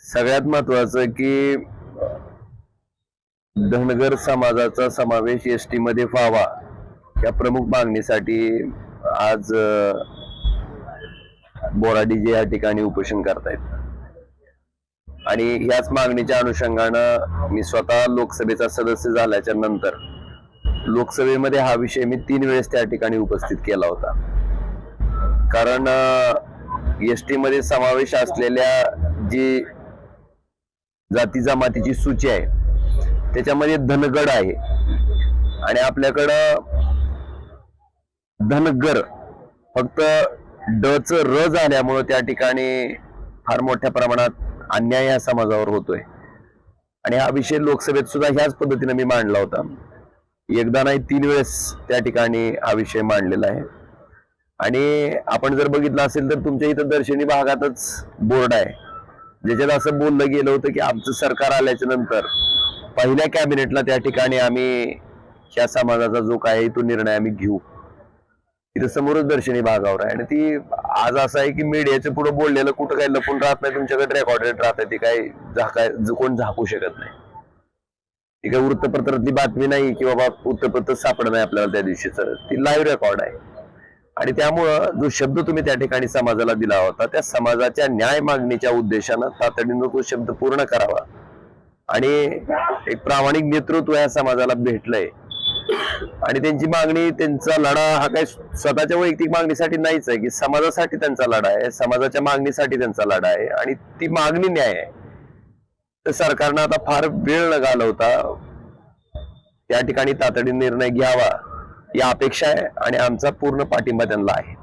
सगळ्यात महत्वाचं की धनगर समाजाचा समावेश एसटी मध्ये व्हावा या प्रमुख मागणीसाठी आज बोराडीजे या ठिकाणी उपोषण करतायत आणि याच मागणीच्या अनुषंगानं मी स्वतः लोकसभेचा सदस्य झाल्याच्या नंतर लोकसभेमध्ये हा विषय मी 3 वेळेस त्या ठिकाणी उपस्थित केला होता। कारण एसटी मध्ये समावेश असलेल्या जी जाती जमातीची सूची आहे त्याच्यामध्ये धनगड आहे आणि आपल्याकडं धनगर फक्त ड च र झाल्यामुळे त्या ठिकाणी फार मोठ्या प्रमाणात अन्याय या समाजावर होतोय आणि हा विषय लोकसभेत सुद्धा ह्याच पद्धतीने मी मांडला होता। एकदा नाही 3 वेळेस त्या ठिकाणी हा विषय मांडलेला आहे आणि आपण जर बघितलं असेल तर तुमच्या इथं दर्शनी भागातच बोर्ड आहे ज्याच्यात असं बोललं गेलं होतं की आमचं सरकार आल्याच्या नंतर पहिल्या कॅबिनेटला त्या ठिकाणी आम्ही या समाजाचा जो काय तो निर्णय आम्ही घेऊ। इथं समोरच दर्शनी भागावर आहे आणि ती आज असं आहे की मीडियाच्या पुढे बोललेलं कुठं काही लपून राहत नाही, तुमच्याकडे रेकॉर्डेड राहत आहे, ती काही कोण झाकू शकत नाही। ती काही वृत्तपत्रातली बातमी नाही की बाबा वृत्तपत्र सापडत नाही आपल्याला त्या दिवशीच, ती लाईव्ह रेकॉर्ड आहे आणि त्यामुळं जो शब्द तुम्ही त्या ठिकाणी समाजाला दिला होता त्या समाजाच्या न्याय मागणीच्या उद्देशानं तातडीनं तो शब्द पूर्ण करावा आणि एक प्रामाणिक नेतृत्व या समाजाला भेटलंय आणि त्यांची मागणी, त्यांचा लढा हा काही स्वतःच्या वैयक्तिक मागणीसाठी नाहीच आहे की समाजासाठी त्यांचा लढा आहे, समाजाच्या मागणीसाठी त्यांचा लढा आहे आणि ती मागणी न्याय आहे। तर सरकारनं आता फार वेळ न घालवता त्या ठिकाणी तातडीने निर्णय घ्यावा ही अपेक्षा आहे आणि आमचा पूर्ण पाठिंबा त्यांना आहे।